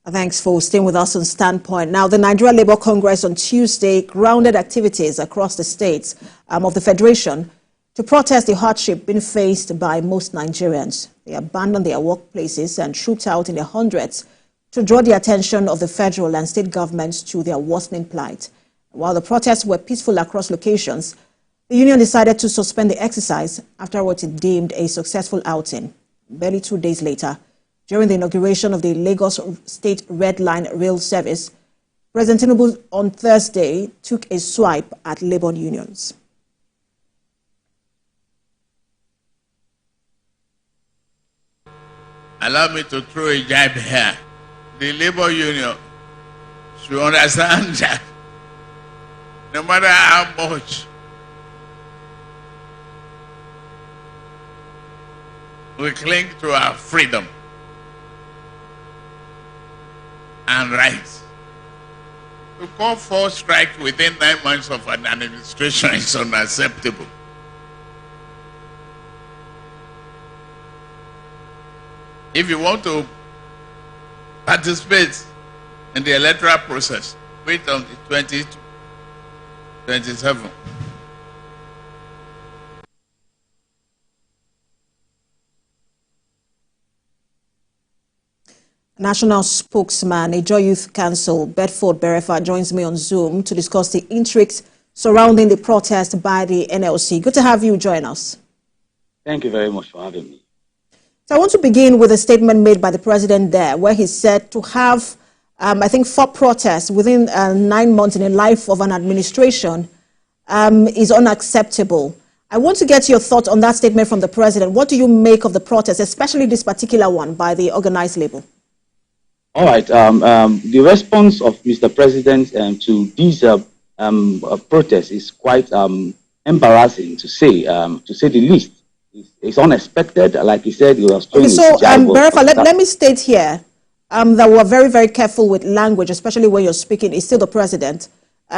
Thanks for staying with us on Standpoint. Now, the Nigeria Labour Congress on Tuesday grounded activities across the states of the Federation to protest the hardship being faced by most Nigerians. They abandoned their workplaces and trooped out in their hundreds to draw the attention of the federal and state governments to their worsening plight. While the protests were peaceful across locations, the union decided to suspend the exercise after what it deemed a successful outing. Barely 2 days later, during the inauguration of the Lagos State Red Line Rail Service, President Tinubu on Thursday took a swipe at labor unions. Allow me to throw a jab here. The labor union should understand that no matter how much we cling to our freedom and rights, to call for strike within 9 months of an administration is unacceptable. If you want to participate in the electoral process, wait on the 2027. National spokesman, Ijaw Youth Council, Bedford Berefa, joins me on Zoom to discuss the intrigues surrounding the protest by the NLC. Good to have you join us. Thank you very much for having me. So I want to begin with a statement made by the president there, where he said to have, I think, 4 protests within 9 months in the life of an administration is unacceptable. I want to get your thoughts on that statement from the president. What do you make of the protest, especially this particular one by the organized labor? All right. The response of Mr. President to these protests is quite embarrassing, to say the least. It's unexpected. Like he said, he was trying Berefa, let me state here that we're very, very careful with language, especially when you're speaking. It's still the president.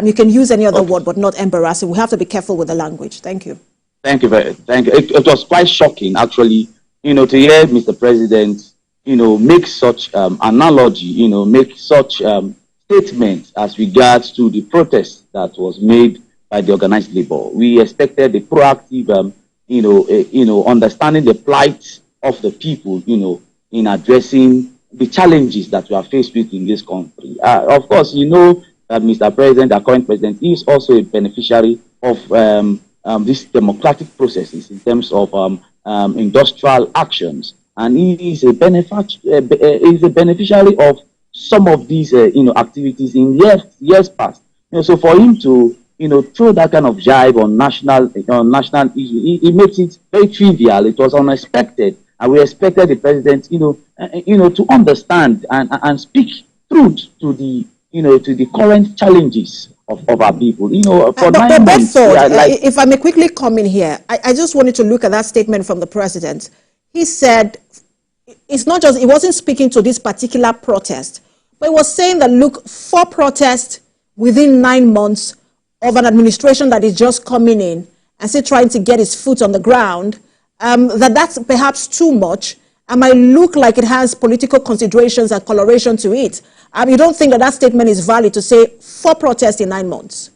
You can use any other word, but not embarrassing. We have to be careful with the language. Thank you. Thank you. It was quite shocking, actually, to hear Mr. President, make such analogy, make such statements as regards to the protest that was made by the organized labor. We expected a proactive, understanding the plight of the people, in addressing the challenges that we are faced with in this country. Of course, that Mr. President, the current president, is also a beneficiary of these democratic processes in terms of industrial actions. And he is a beneficiary of some of these, activities in years past. So for him to, throw that kind of jibe on national issue, he makes it very trivial. It was unexpected, and we expected the president, to understand and speak truth to the current challenges of our people. For 9 months. If I may quickly come in here, I just wanted to look at that statement from the president. He said it's not just, he wasn't speaking to this particular protest, but he was saying that, look, 4 protests within 9 months of an administration that is just coming in and still trying to get his foot on the ground, that's perhaps too much and might look like it has political considerations and coloration to it. You don't think that statement is valid to say 4 protests in 9 months?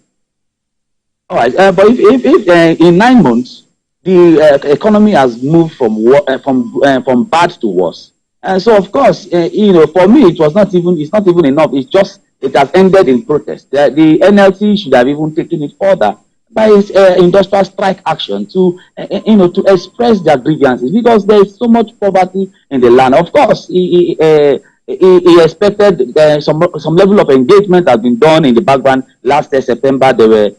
All right, but if in 9 months, the economy has moved from bad to worse, and so of course, for me, it's not even enough. It has ended in protest. The NLC should have even taken it further by its industrial strike action to express their grievances, because there is so much poverty in the land. Of course, he expected some level of engagement has been done in the background. Last September, there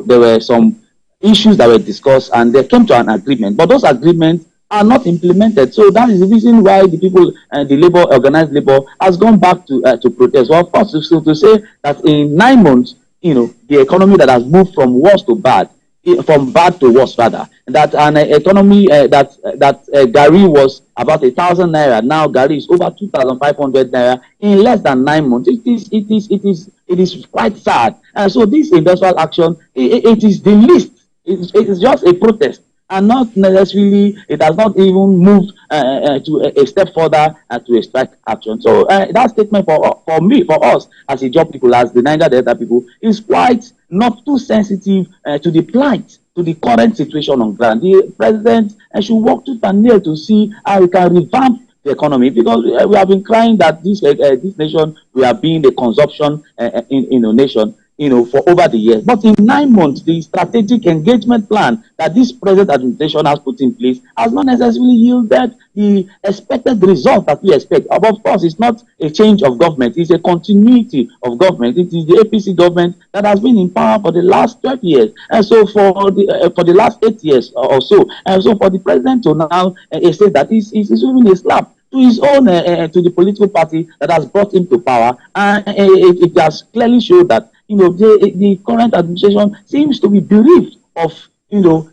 were some issues that were discussed, and they came to an agreement, but those agreements are not implemented. So that is the reason why the people and the organized labor has gone back to protest. Well, of course, so to say that in 9 months, the economy that has moved from worse to bad, from bad to worse rather, that an economy that Gari was about 1,000 naira, now Gari is over 2,500 naira in less than 9 months. It is quite sad. And so this industrial action, it is the least. It is just a protest and not necessarily, it has not even moved to a step further to a strike action. So that statement for me, for us as a job people, as the Niger Delta people, is quite not too sensitive to the plight, to the current situation on ground. The president should work tooth and nail to see how we can revamp the economy, because we have been crying that this nation, we are being a consumption in a nation, for over the years. But in 9 months, the strategic engagement plan that this present administration has put in place has not necessarily yielded the expected result that we expect. Of course, it's not a change of government, it's a continuity of government. It is the APC government that has been in power for the last 12 years, and so for the last 8 years or so. And so for the president to now say that he's even a slap to his own, to the political party that has brought him to power, and it has clearly showed that the current administration seems to be bereft of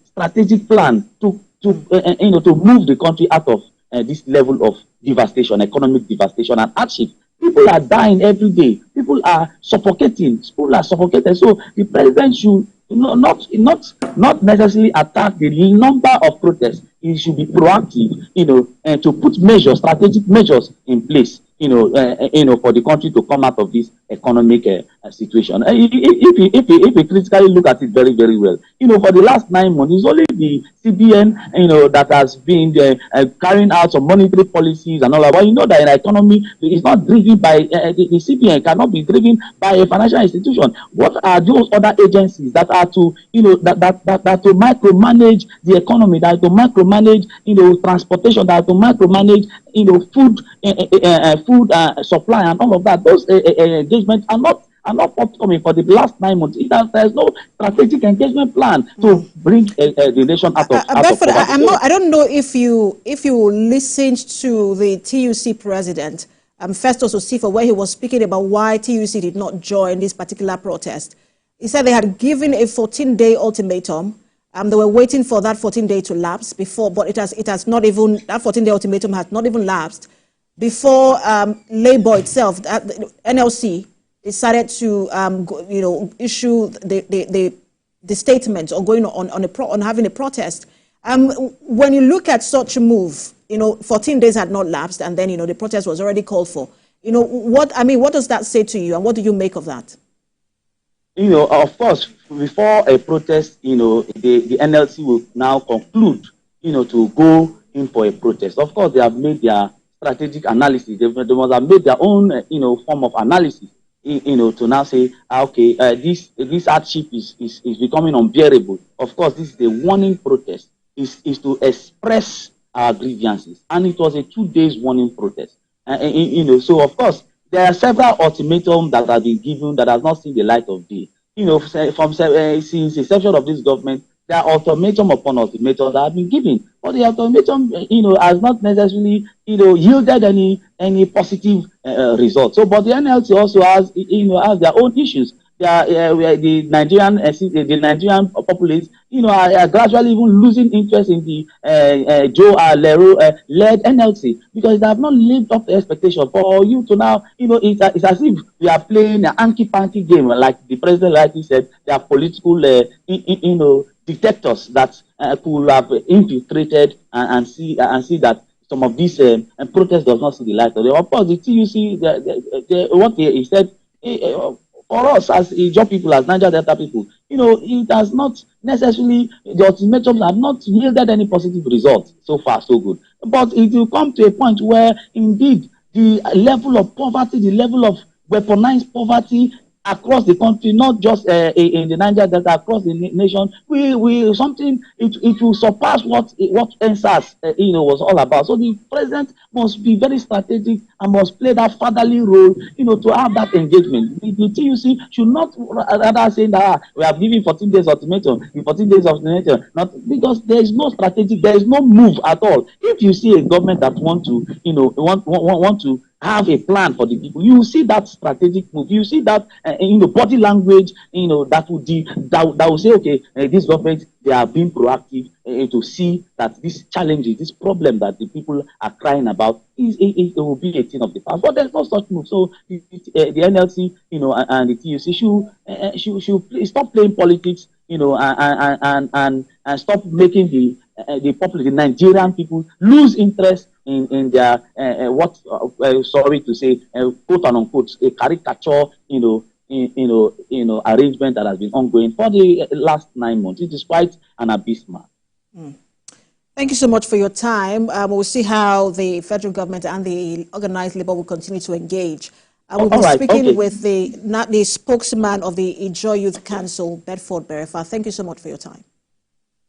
strategic plan to move the country out of this level of devastation, economic devastation and hardship. People are dying every day. People are suffocating. People are suffocated. So the president should not necessarily attack the number of protests. He should be proactive, and to put measures, strategic measures in place, for the country to come out of this economic situation. If we critically look at it very, very well, for the last 9 months, it's only the CBN, that has been carrying out some monetary policies and all that. But you know that in the economy, it's not driven by the CBN cannot be driven by a financial institution. What are those other agencies that are to, that to micromanage the economy, that to micromanage, transportation, that to micromanage, food supply and all of that? Those engagements are not forthcoming for the last 9 months. There's no strategic engagement plan to bring the nation out of Bedford, I don't know if you listened to the TUC president, Festus Osifa, where he was speaking about why TUC did not join this particular protest. He said they had given a 14-day ultimatum. They were waiting for that 14-day to lapse before, but it has not even, that 14-day ultimatum has not even lapsed before Labour itself, NLC, decided to issue the statement or going on having a protest. When you look at such a move, 14 days had not lapsed, and then the protest was already called for. What does that say to you, and what do you make of that? Of course, before a protest, the NLC will now conclude, to go in for a protest. Of course, they have made their strategic analysis. They must have made their own, form of analysis, to now say, okay, this hardship is becoming unbearable. Of course, this is a warning protest. Is to express our grievances, and it was a 2 days warning protest. So of course, there are several ultimatums that have been given that have not seen the light of day. Since the inception of this government, there are ultimatum upon ultimatum that have been given, but the ultimatum, has not necessarily, yielded any positive result. So, but the NLC also has, has their own issues. The Nigerian populace, are gradually even losing interest in the Joe Leroy led NLC, because they have not lived up to expectation. For you to now, it's as if we are playing an hanky-panky game, like the president rightly said. They are political, detectors that could have infiltrated and see that some of these protests does not see the light of day. Of course, the TUC, what he said. For us as job people, as Niger Delta people, it has not necessarily, the ultimatums have not yielded any positive results. So far, so good. But it will come to a point where, indeed, the level of poverty, the level of weaponized poverty across the country, not just in the Niger Delta, across the nation, it will surpass what NSAS was all about. So the president must be very strategic and must play that fatherly role, to have that engagement. The TUC should not rather say that we have given 14 days ultimatum, 14 days ultimatum, not because there is no strategic, there is no move at all. If you see a government that want to have a plan for the people, you see that strategic move, you see that body language, that will say, okay, this government, they are being proactive to see that this challenges, this problem that the people are crying about, it will be a thing of the past. But there's no such move. So the NLC, and the TUC should stop playing politics, and stop making the Nigerian people lose interest in their sorry to say, quote and unquote, a caricature, arrangement that has been ongoing for the last 9 months. It is quite an abysmal. Thank you so much for your time. We'll see how the federal government and the organized labor will continue to engage. We were speaking with the spokesman of the Ijaw Youth Council, Bedford Berefa. Thank you so much for your time.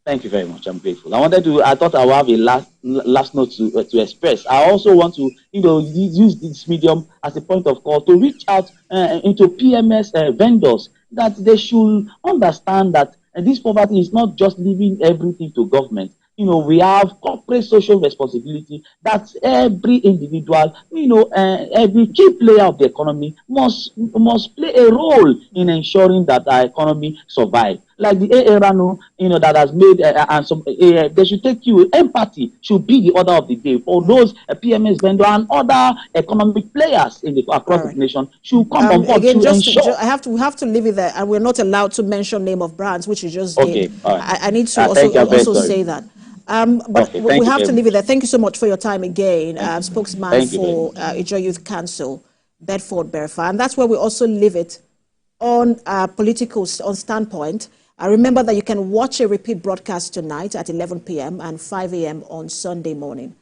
Thank you very much. I'm grateful. I thought I would have a last note to express. I also want to, use this medium as a point of call to reach out into PMS vendors, that they should understand that this poverty is not just leaving everything to government. We have corporate social responsibility that every individual, every key player of the economy must play a role in ensuring that our economy survives. Like the AARANO, that has made, they should take empathy should be the order of the day for those PMS vendor and other economic players across the nation should come on board again, to ensure. we have to leave it there, and we're not allowed to mention name of brands, which you just did. I need to also say that. But we have to leave it there. Thank you so much for your time again, spokesman for Ijaw Youth Council, Bedford Berefa. And that's where we also leave it on on Standpoint. Remember that you can watch a repeat broadcast tonight at 11 p.m. and 5 a.m. on Sunday morning.